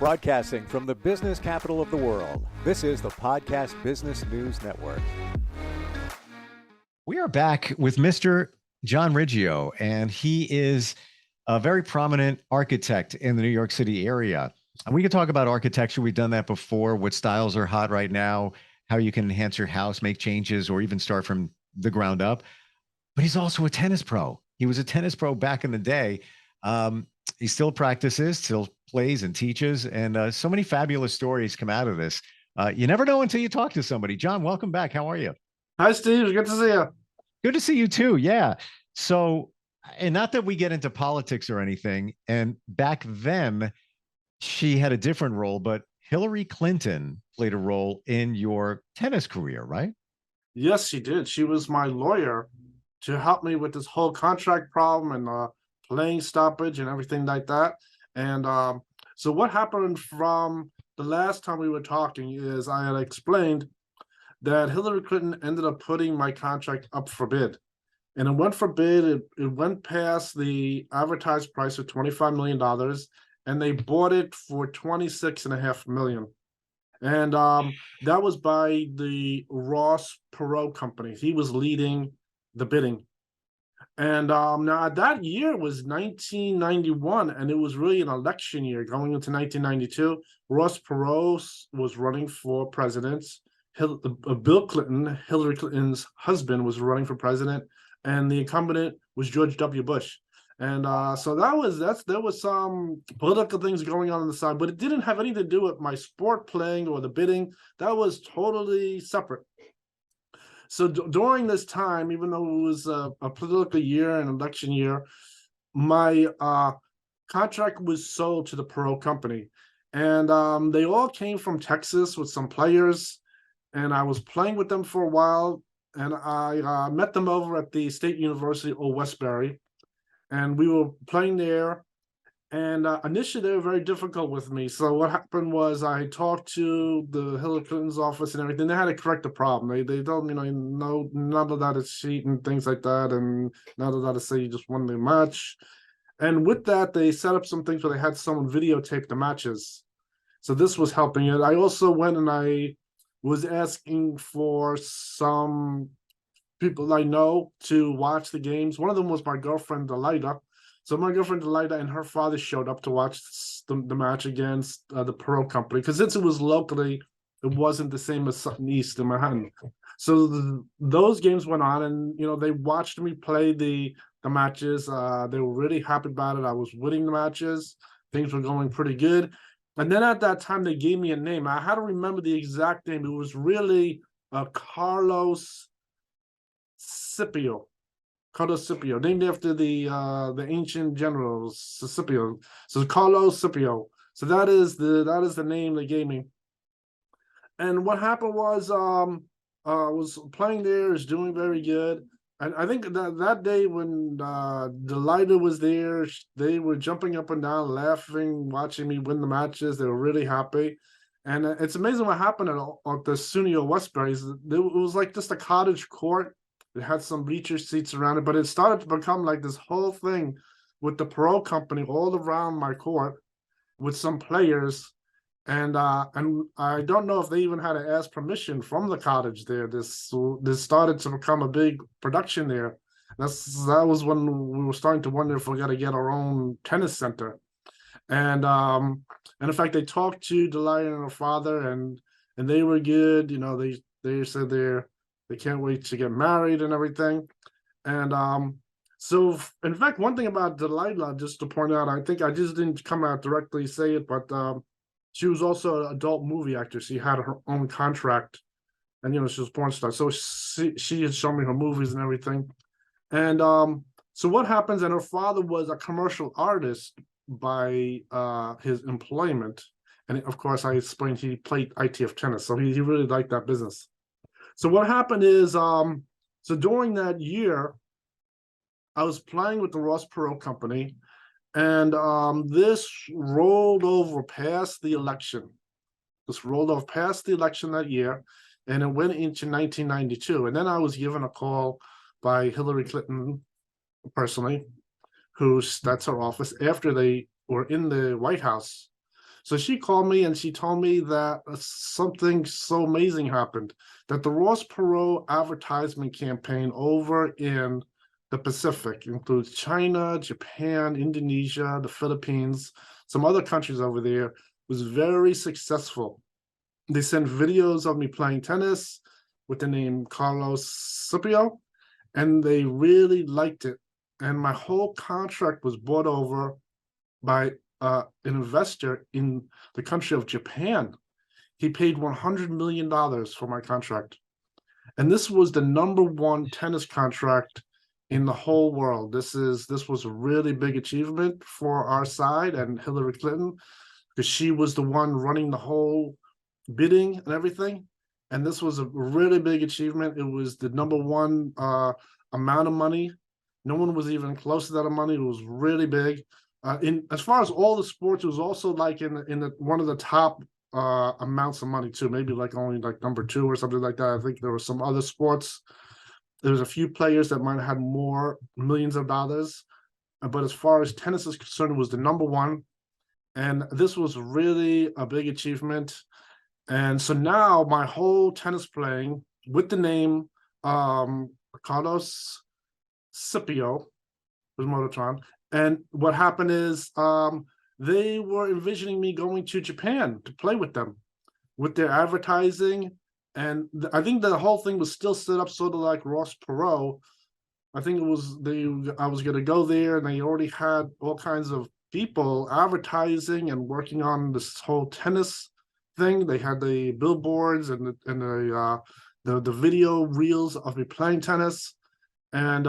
Broadcasting from the business capital of the world, this is the Podcast Business News Network. We are back with Mr. John Riggio, and he is a very prominent architect in the New York City area. And we can talk about architecture. We've done that before, what styles are hot right now, how you can enhance your house, make changes, or even start from the ground up. But he's also a tennis pro. He was a tennis pro back in the day. He still practices, still plays and teaches, and so many fabulous stories come out of this. You never know until you talk to somebody. John, welcome back. How are you? Hi, Steve. Good to see you. Good to see you too. Yeah. So, and not that we get into politics or anything. And back then, she had a different role, but Hillary Clinton played a role in your tennis career, right? Yes, she did. She was my lawyer to help me with this whole contract problem and playing stoppage and everything like that. And so what happened from the last time we were talking is I had explained that Hillary Clinton ended up putting my contract up for bid. And it went for bid. It went past the advertised price of $25 million, and they bought it for $26.5 million. And that was by the Ross Perot company. He was leading the bidding. And now that year was 1991, and it was really an election year going into 1992. Ross Perot was running for president. Bill Clinton, Hillary Clinton's husband, was running for president, and the incumbent was George W. Bush. And so there was some political things going on the side, but it didn't have anything to do with my sport playing or the bidding. That was totally separate. So during this time, even though it was a political year and election year, my contract was sold to the Perot company. And they all came from Texas with some players, and I was playing with them for a while, and I met them over at the State University of Westbury, and we were playing there. And initially, they were very difficult with me. So what happened was I talked to the Hillary Clinton's office and everything. They had to correct the problem. They told me, no, none of that is cheat and things like that, and none of that is say you just won the match. And with that, they set up some things where they had someone videotape the matches. So this was helping it. I also went and I was asking for some people I know to watch the games. One of them was my girlfriend, Delida. So my girlfriend, Delida, and her father showed up to watch the match against the Perot company. Because since it was locally, it wasn't the same as Sutton East in Manhattan. So those games went on, and, they watched me play the matches. They were really happy about it. I was winning the matches. Things were going pretty good. And then at that time, they gave me a name. I had to remember the exact name. It was really Carlos Scipio, named after the ancient general Scipio. So Carlos Scipio. So that is the name they gave me. And what happened was I was playing there, is doing very good. And I think that day when Delida was there, they were jumping up and down, laughing, watching me win the matches. They were really happy. And it's amazing what happened at the SUNY Westbury. It was like just a cottage court. It had some bleacher seats around it, but it started to become like this whole thing with the Perot company all around my court with some players. And I don't know if they even had to ask permission from the cottage there. This started to become a big production there. That was when we were starting to wonder if we're going to get our own tennis center. And in fact, they talked to Delia and her father, and they were good. They said they can't wait to get married and everything. And so, in fact, one thing about Delilah, just to point out, I think I just didn't come out directly say it, but she was also an adult movie actress. She had her own contract, and she was a porn star. So she had shown me her movies and everything. And so what happens? And her father was a commercial artist by his employment, and of course, I explained he played ITF tennis, so he really liked that business. So what happened is, so during that year, I was playing with the Ross Perot company. And this rolled over past the election. That year, and it went into 1992. And then I was given a call by Hillary Clinton personally, that's her office, after they were in the White House. So she called me and she told me that something so amazing happened, that the Ross Perot advertisement campaign over in the Pacific includes China, Japan, Indonesia, the Philippines, some other countries over there, was very successful. They sent videos of me playing tennis with the name Carlos Scipio, and they really liked it. And my whole contract was bought over by an investor in the country of Japan. He paid $100 million for my contract. And this was the #1 tennis contract in the whole world. This was a really big achievement for our side and Hillary Clinton, because she was the one running the whole bidding and everything. And this was a really big achievement. It was the #1 amount of money. No one was even close to that amount of money. It was really big. In as far as all the sports, it was also like in the one of the top amounts of money too. Maybe like only like #2 or something like that. I think there were some other sports. There was a few players that might have had more millions of dollars, but as far as tennis is concerned, it was the #1, and this was really a big achievement. And so now my whole tennis playing with the name Carlos Scipio was Mototron. And what happened is they were envisioning me going to Japan to play with them with their advertising. And I think the whole thing was still set up sort of like Ross Perot. I think it was I was going to go there, and they already had all kinds of people advertising and working on this whole tennis thing. They had the billboards and the video reels of me playing tennis. And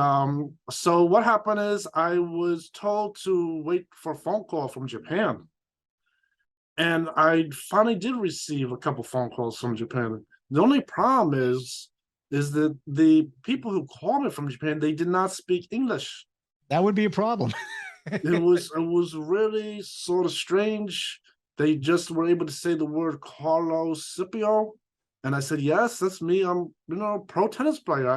so what happened is I was told to wait for a phone call from Japan. And I finally did receive a couple phone calls from Japan. The only problem is that the people who called me from Japan, they did not speak English. That would be a problem. It was really sort of strange. They just were able to say the word Carlos Scipio. And I said, yes, that's me. I'm, pro tennis player.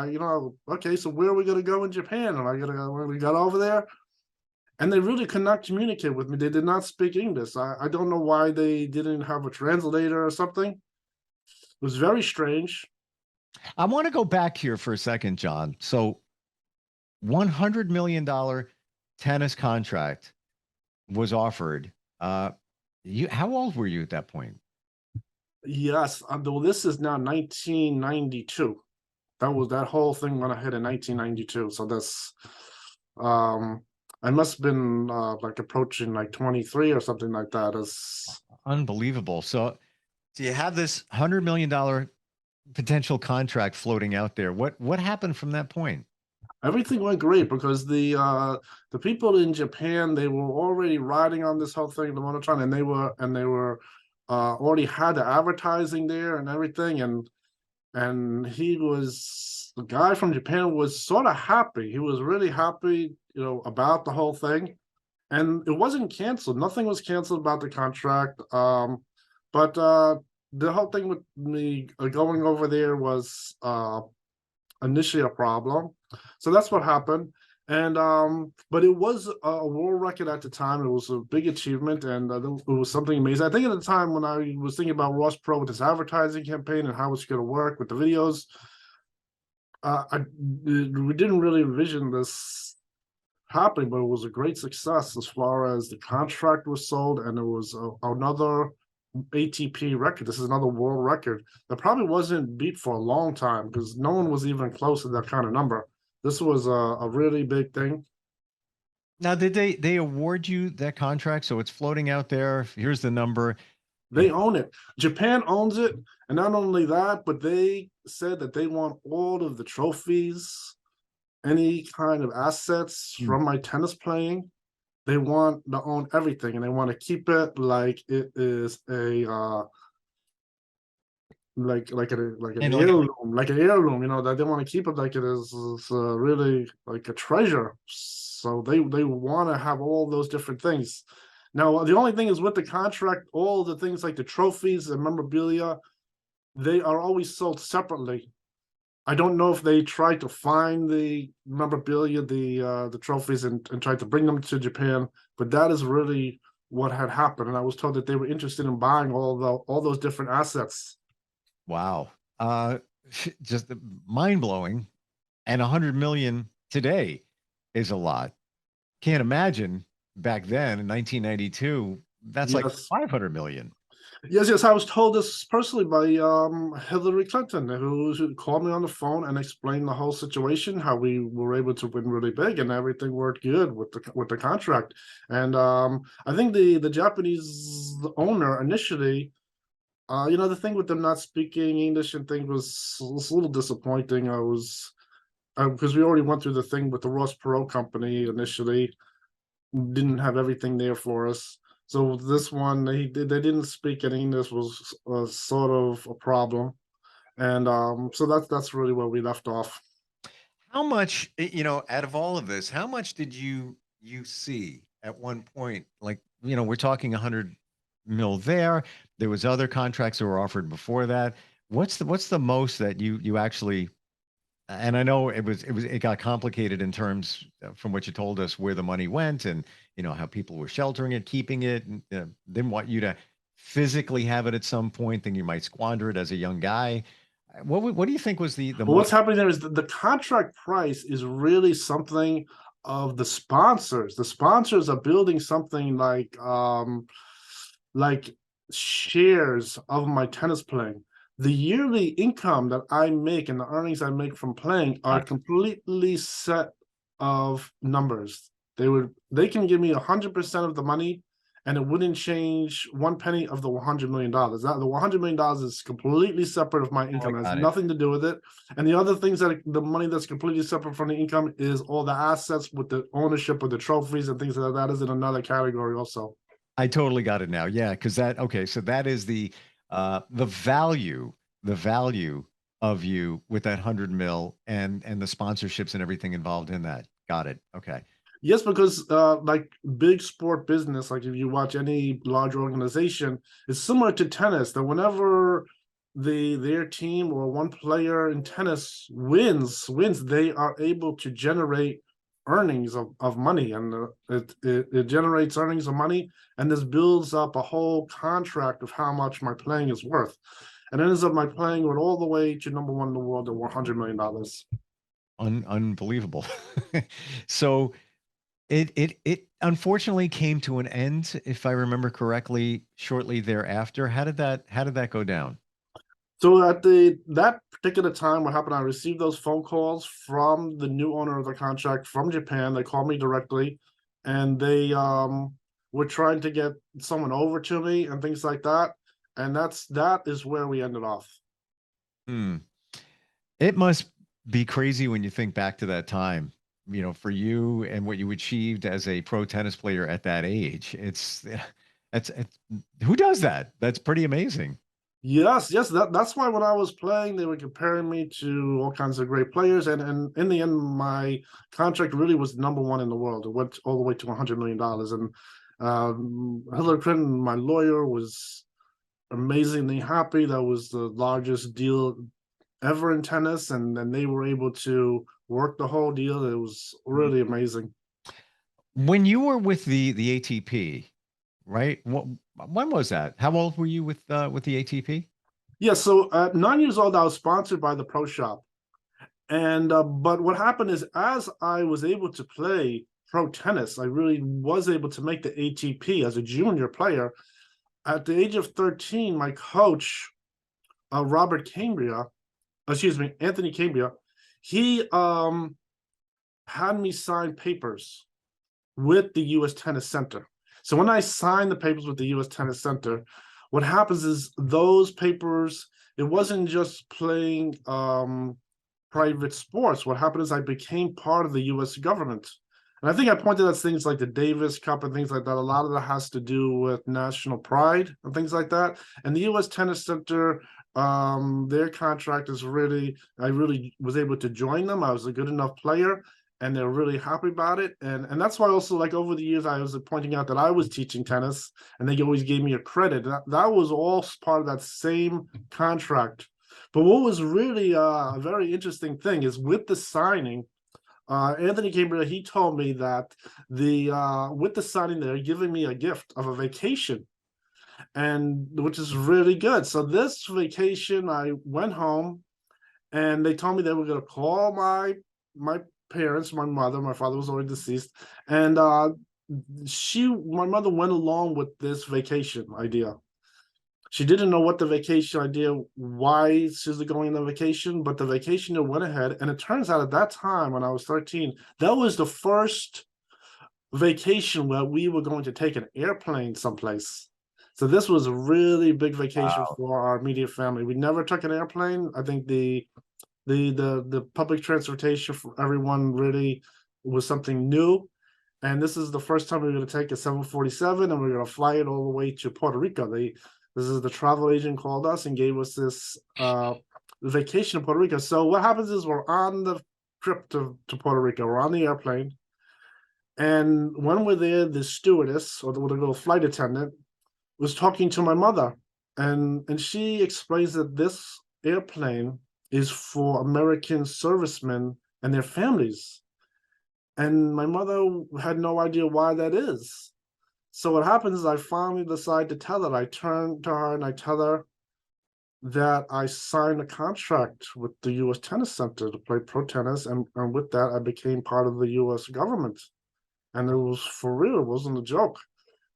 Okay, so where are we going to go in Japan? And when we got over there, and they really could not communicate with me. They did not speak English. I don't know why they didn't have a translator or something. It was very strange. I want to go back here for a second, John. So $100 million tennis contract was offered. How old were you at that point? Yes, though this is now 1992. That whole thing went ahead in 1992. So that's I must have been like approaching like 23 or something like that. It's unbelievable. So you have this $100 million potential contract floating out there. What happened from that point? Everything went great because the people in Japan, they were already riding on this whole thing, the Monotron, and they were already had the advertising there and everything, and the guy from Japan was sort of happy. He was really happy, about the whole thing, and it wasn't canceled. Nothing was canceled about the contract. But the whole thing with me going over there was initially a problem. So that's what happened. And but it was a world record at the time. It was a big achievement, and it was something amazing. I think at the time when I was thinking about Ross Pro with his advertising campaign and how it's going to work with the videos, we didn't really envision this happening, but it was a great success as far as the contract was sold, and it was another ATP record. This is another world record that probably wasn't beat for a long time because no one was even close to that kind of number. This was a really big thing. Now, did they award you that contract? So it's floating out there. Here's the number. They own it. Japan owns it. And not only that, but they said that they want all of the trophies, any kind of assets from my tennis playing. They want to own everything, and they want to keep it like it is a like an heirloom, that they want to keep it like it is really like a treasure. So they want to have all those different things. Now, the only thing is with the contract, all the things like the trophies and memorabilia, they are always sold separately. I don't know if they tried to find the memorabilia, the trophies, and try to bring them to Japan, but that is really what had happened, and I was told that they were interested in buying all those different assets. Wow. Uh, just mind blowing. And 100 million today is a lot. Can't imagine back then in 1992, that's like Yes. 500 million. Yes, I was told this personally by Hillary Clinton, who called me on the phone and explained the whole situation, how we were able to win really big and everything worked good with the contract. And I think the Japanese owner initially, the thing with them not speaking English and things was a little disappointing. I was because we already went through the thing with the Ross Perot company initially, didn't have everything there for us. So this one, they didn't speak any English, was sort of a problem, and so that's really where we left off. How much, out of all of this, how much did you see at one point? Like, we're talking 100 mil there. There was other contracts that were offered before that. What's the most that you actually, and I know it got complicated in terms from what you told us where the money went and how people were sheltering it, keeping it, and didn't want you to physically have it at some point, then you might squander it as a young guy. What do you think was the But what's most? happening there is the contract price is really something of the sponsors. The sponsors are building something like shares of my tennis playing. The yearly income that I make and the earnings I make from playing are completely set of numbers. They can give me 100% of the money and it wouldn't change one penny of the $100 million. That the $100 million is completely separate of my income. It has Got it. nothing to do with it. And the other things that the money that's completely separate from the income is all the assets with the ownership of the trophies and things like that is in another category also. I totally got it now. Yeah, because okay, so that is the value, the value of you with that 100 mil and the sponsorships and everything involved in that. Got it. Okay. Yes, because like big sport business, like if you watch any large organization, it's similar to tennis. That whenever their team or one player in tennis wins, they are able to generate earnings of money, and it generates earnings of money, and this builds up a whole contract of how much my playing is worth, and it ends up my playing went all the way to number one in the world at $100 million. Unbelievable. So it unfortunately came to an end, if I remember correctly, shortly thereafter. How did that go down? So at that particular time, what happened? I received those phone calls from the new owner of the contract from Japan. They called me directly, and they were trying to get someone over to me and things like that. And that is where we ended off. Hmm. It must be crazy when you think back to that time, for you and what you achieved as a pro tennis player at that age. It's who does that? That's pretty amazing. Yes. That's why when I was playing, they were comparing me to all kinds of great players, and in the end, my contract really was number one in the world. It went all the way to $100 million, and Hillary Clinton, my lawyer, was amazingly happy. That was the largest deal ever in tennis, and then they were able to work the whole deal. It was really amazing. When you were with the ATP, right? When was that? How old were you with the ATP? Yeah, so at 9 years old, I was sponsored by the Pro Shop. And but what happened is, as I was able to play pro tennis, I really was able to make the ATP as a junior player. At the age of 13, my coach, Anthony Cambria, he had me sign papers with the U.S. Tennis Center. So when I signed the papers with the U.S. Tennis Center, what happens is those papers, it wasn't just playing private sports. What happened is I became part of the U.S. government. And I think I pointed out things like the Davis Cup and things like that. A lot of that has to do with national pride and things like that. And the U.S. Tennis Center, their contract is I really was able to join them. I was a good enough player, and they're really happy about it. And that's why also, like, over the years, I was pointing out that I was teaching tennis, and they always gave me a credit. That was all part of that same contract. But what was really a very interesting thing is with the signing, Anthony Cambria, he told me that the with the signing, they're giving me a gift of a vacation, and which is really good. So this vacation, I went home, and they told me they were going to call my parents, my mother. My father was already deceased, and my mother went along with this vacation idea. She didn't know what the vacation idea, why she's going on vacation, but the vacation went ahead. And it turns out at that time, when I was 13, that was the first vacation where we were going to take an airplane someplace. So this was a really big vacation Wow. for our immediate family. We never took an airplane. I think the public transportation for everyone really was something new. And this is the first time we are going to take a 747, and we're going to fly it all the way to Puerto Rico. This is the travel agent called us and gave us this vacation in Puerto Rico. So what happens is we're on the trip to Puerto Rico. We're on the airplane. And when we're there, the stewardess or the little flight attendant was talking to my mother. And she explains that this airplane is for American servicemen and their families. And my mother had no idea why that is. So what happens is I finally decide to tell her. I turn to her and I tell her that I signed a contract with the U.S. Tennis Center to play pro tennis, and with that I became part of the U.S. government, and it was for real. It wasn't a joke.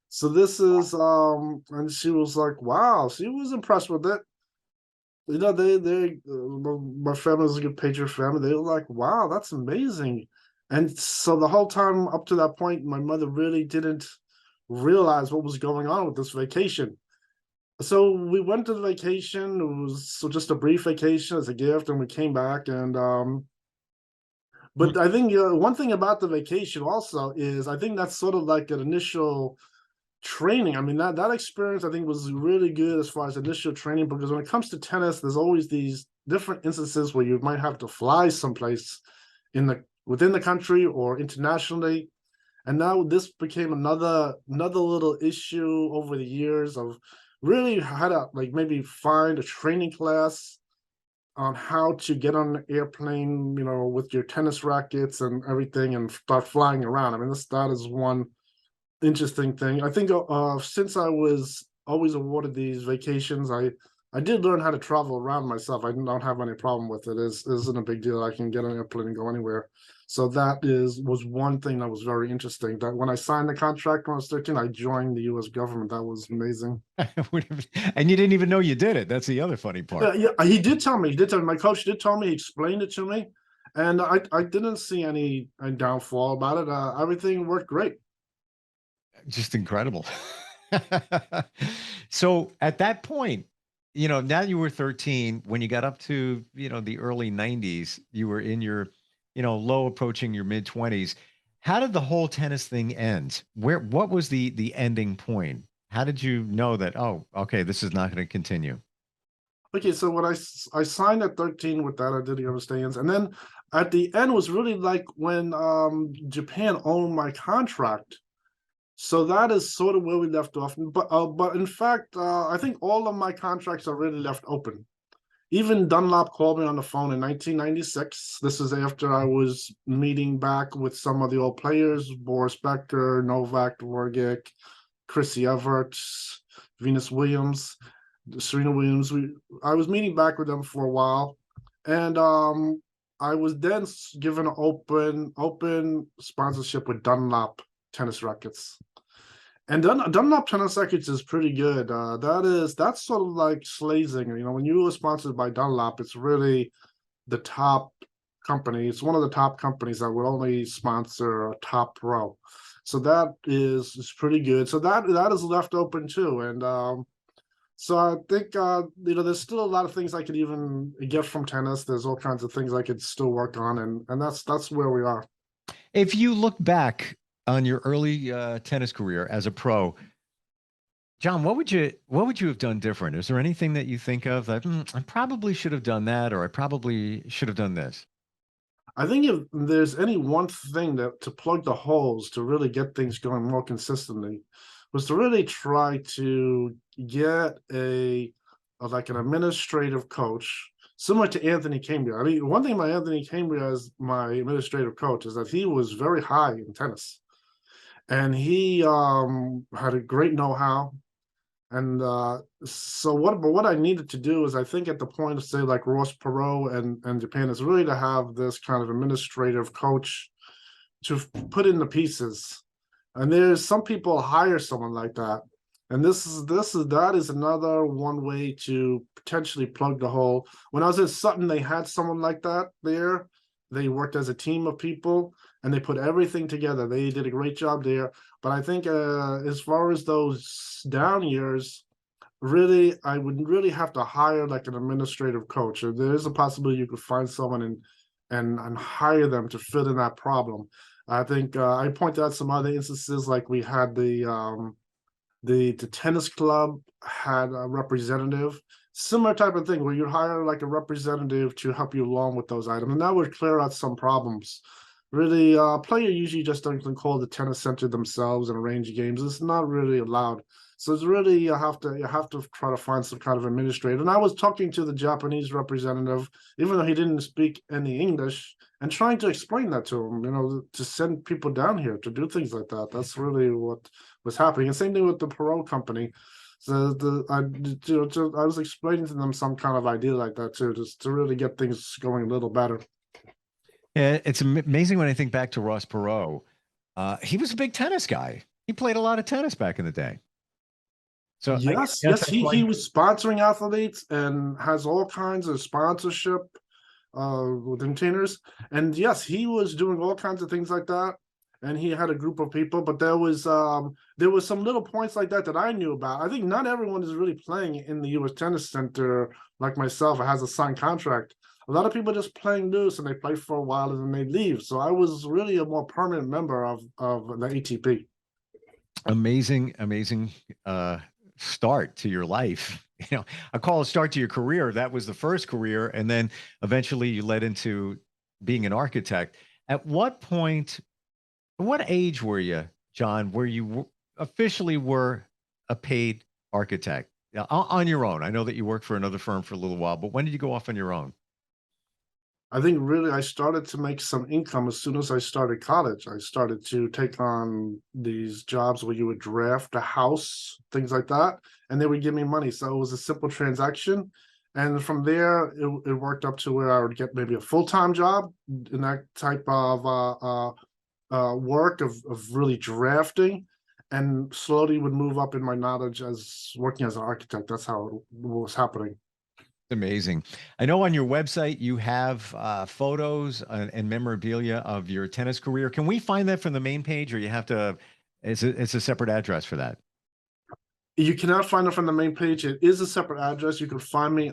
So this is and she was like, "Wow!" She was impressed with it. You know, my family was a good Patriot family. They were like, "Wow, that's amazing." And so the whole time up to that point, my mother really didn't realize what was going on with this vacation. So we went to the vacation. It was just a brief vacation as a gift, and we came back. And but I think one thing about the vacation also is I think that's sort of like an initial training. I mean, that experience I think was really good as far as initial training, because when it comes to tennis, there's always these different instances where you might have to fly someplace within the country or internationally. And now this became another little issue over the years of really how to like maybe find a training class on how to get on an airplane, with your tennis rackets and everything and start flying around. I mean, that is one interesting thing. I think since I was always awarded these vacations, I did learn how to travel around myself. I don't have any problem with it. It isn't a big deal. I can get on an airplane and go anywhere. So that was one thing that was very interesting. That when I signed the contract when I was 13, I joined the U.S. government. That was amazing. And you didn't even know you did it. That's the other funny part. Yeah, he did tell me. He did tell me. My coach did tell me. He explained it to me, and I didn't see any downfall about it. Everything worked great. Just incredible. So at that point, now you were 13. When you got up to, the early 90s, you were in your, low approaching your mid 20s. How did the whole tennis thing end? What was the ending point? How did you know that, oh, okay, this is not going to continue? Okay, so when I signed at 13 with that, I did the understands, and then at the end was really like when Japan owned my contract. So that is sort of where we left off. But in fact, I think all of my contracts are really left open. Even Dunlop called me on the phone in 1996. This is after I was meeting back with some of the old players: Boris Becker, Novak Dvorak, Chrissy Everett, Venus Williams, Serena Williams. I was meeting back with them for a while, and I was then given an open sponsorship with Dunlop tennis rackets. And Dunlop tennis rackets is pretty good. That's sort of like Slazing. When you were sponsored by Dunlop, it's really the top company. It's one of the top companies that would only sponsor a top pro. So that is pretty good. So that is left open too. And so I think there's still a lot of things I could even get from tennis. There's all kinds of things I could still work on, and that's where we are. If you look back on your early tennis career as a pro, John, what would you have done different? Is there anything that you think of that I probably should have done that, or I probably should have done this? I think if there's any one thing that to plug the holes to really get things going more consistently was to really try to get like an administrative coach, similar to Anthony Cambria. I mean, one thing about Anthony Cambria as my administrative coach is that he was very high in tennis, and he had a great know-how. And so what I needed to do is, I think at the point of, say, like Ross Perot and Japan, is really to have this kind of administrative coach to put in the pieces. And there's some people hire someone like that. And that is another one way to potentially plug the hole. When I was at Sutton, they had someone like that there. They worked as a team of people and they put everything together. They did a great job there. But I think as far as those down years, really, I would really have to hire like an administrative coach. There is a possibility you could find someone and hire them to fill in that problem. I think I pointed out some other instances, like we had the tennis club had a representative, similar type of thing where you hire like a representative to help you along with those items, and that would clear out some problems. Really, player usually just doesn't call the tennis center themselves and arrange games. It's not really allowed. So it's really you have to try to find some kind of administrator. And I was talking to the Japanese representative, even though he didn't speak any English, and trying to explain that to him, to send people down here to do things like that. That's really what was happening. And same thing with the Perot company. So I was explaining to them some kind of idea like that too, just to really get things going a little better. Yeah, it's amazing when I think back to Ross Perot. He was a big tennis guy. He played a lot of tennis back in the day. So yes, he was sponsoring athletes and has all kinds of sponsorship with containers. And yes, he was doing all kinds of things like that. And he had a group of people, but there was some little points like that I knew about. I think not everyone is really playing in the U.S. Tennis Center like myself. It has a signed contract. A lot of people just playing loose and they play for a while and then they leave. So I was really a more permanent member of the ATP. Amazing start to your life. I call it start to your career. That was the first career. And then eventually you led into being an architect. At what age were you, John, where you officially were a paid architect on your own? I know that you worked for another firm for a little while, but when did you go off on your own? I think really I started to make some income as soon as I started college. I started to take on these jobs where you would draft a house, things like that, and they would give me money. So it was a simple transaction. And from there, it worked up to where I would get maybe a full-time job in that type of work of really drafting, and slowly would move up in my knowledge as working as an architect. That's how it was happening. Amazing. I know on your website you have photos and memorabilia of your tennis career. Can we find that from the main page, or you have to? It's a separate address for that. You cannot find it from the main page. It is a separate address. You can find me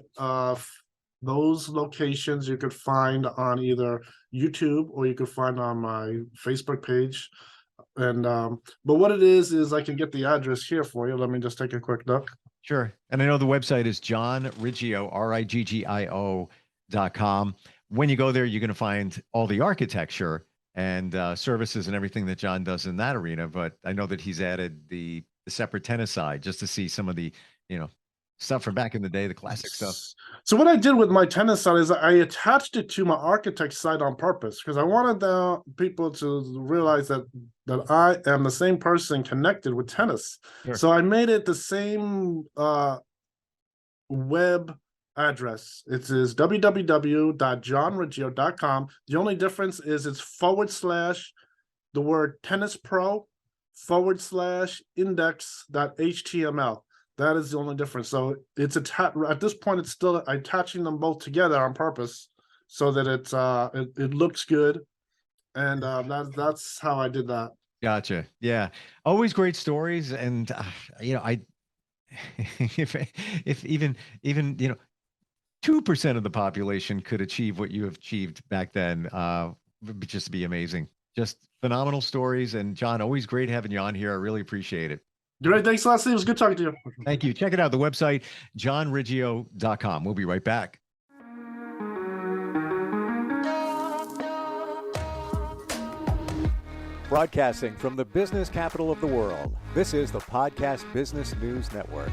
those locations. You could find on either YouTube or you could find on my Facebook page. And but what it is I can get the address here for you. Let me just take a quick look. Sure. And I know the website is John Riggio, RIGGIO.com. When you go there, you're going to find all the architecture and services and everything that John does in that arena. But I know that he's added the separate tennis side just to see some of the, stuff from back in the day, the classic stuff. So what I did with my tennis side is I attached it to my architect side on purpose, because I wanted the people to realize that I am the same person connected with tennis. Sure. So I made it the same web address. It is www.johnriggio.com. The only difference is it's / the word tennis pro / index.html. That is the only difference. So it's at this point, it's still attaching them both together on purpose so that it looks good. And that's how I did that. Gotcha. Yeah. Always great stories. And, if even 2% of the population could achieve what you have achieved back then, would just be amazing. Just phenomenal stories. And John, always great having you on here. I really appreciate it. Great. Thanks a lot, Steve. It was good talking to you. Thank you. Check it out. The website, johnriggio.com. We'll be right back. Broadcasting from the business capital of the world, this is the Podcast Business News Network.